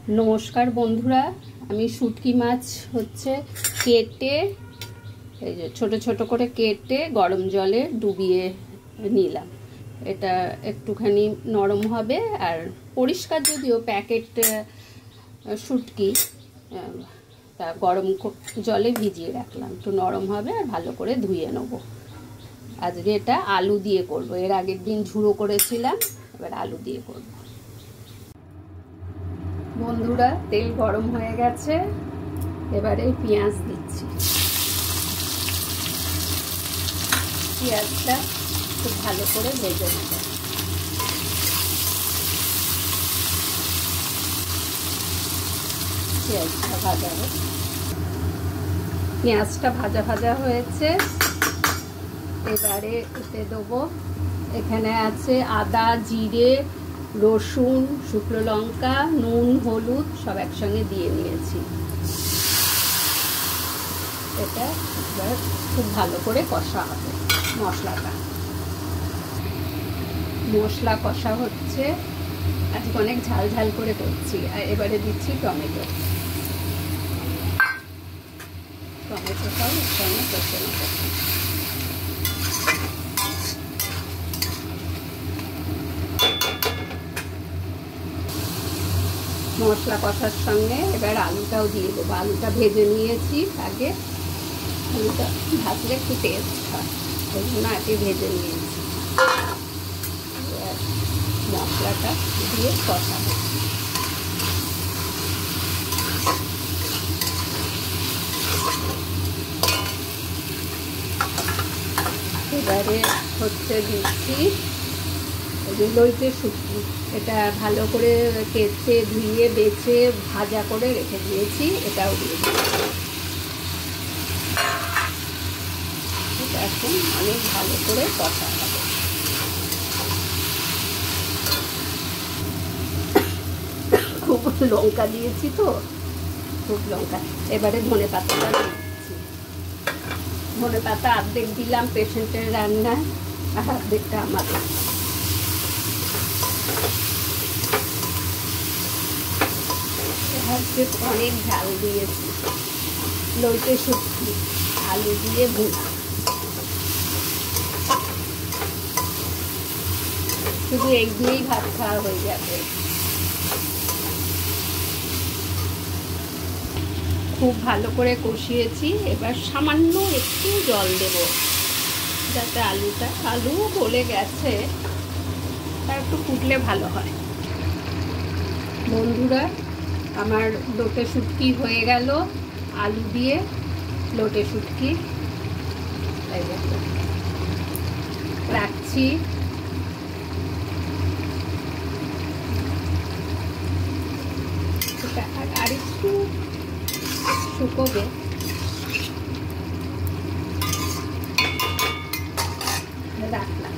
নমস্কার বন্ধুরা, আমি শুটকি মাছ কেটে এই যে ছোট ছোট করে কেটে গরম জলে ডুবিয়ে নিলাম। এটা একটুখানি নরম হবে, আর পরিষ্কার যদিও প্যাকেট শুটকি, তা গরম জলে ভিজিয়ে রাখলাম, একটু নরম হবে আর ভালো করে ধুয়ে নেব। আজকে এটা আলু দিয়ে করব, এর আগের দিন ঝুড়ো করেছিলাম, এবার আলু দিয়ে করব। বন্ধুরা, তেল গরম হয়ে গেছে, এবারে পেঁয়াজ দিচ্ছি। পেঁয়াজটা খুব ভালো করে ভেজে নেব। পেঁয়াজটা ভাজা হোক। পেঁয়াজটা ভাজা ভাজা হয়েছে, এবারে এতে দেবো, এখানে আছে আদা, জিরে, রসুন, শুকনো লঙ্কা, নুন, হলুদ সব একসঙ্গে দিয়ে নিয়েছি। এটা এবার খুব ভালো করে কষা হবে। মশলা কষা হচ্ছে, আজকে অনেক ঝাল ঝাল করে করছি। আর এবারে দিচ্ছি টমেটোটাও একসঙ্গে কষে নেব। মশলা কষার সঙ্গে এবার আলুটাও দিয়ে দেবো। আলুটা ভেজে নিয়েছি আগে, আলুটা ভাজলে একটু টেস্ট হয়, ওই জন্য আগে ভেজে নিয়েছি। মশলাটা দিয়ে কষাবো। এবারে দিচ্ছি লইটে শুটকি। এটা ভালো করে কেটে ধুয়ে বেছে ভাজা করে রেখে দিয়েছি, এটাও দিয়ে দিচ্ছি। এটা এখন অনেক ভালো করে কষা হবে। খুব লঙ্কা দিয়েছি তো, খুব লঙ্কা। এবারে ধনে পাতাটা দিচ্ছি। ধনে পাতা অর্ধেক দিলাম পেশেন্টের রান্নায়, আর অর্ধেকটা আমাদের। অনেক ঝাল দিয়েছি। লইটে শুটকি আলু দিয়ে ভুনা, শুধু এই দিয়েই ভাত খাওয়া হয়ে যাবে। খুব ভালো করে কষিয়েছি, এবার সামান্য একটু জল দেব, যাতে আলু গলে গেছে, তার একটু ফুটলে ভালো হয়। বন্ধুরা, আমার লোটে শুটকি হয়ে গেল, আলু দিয়ে লোটে শুটকি। রাখছি। আর একটু শুকোবে, রাখলাম।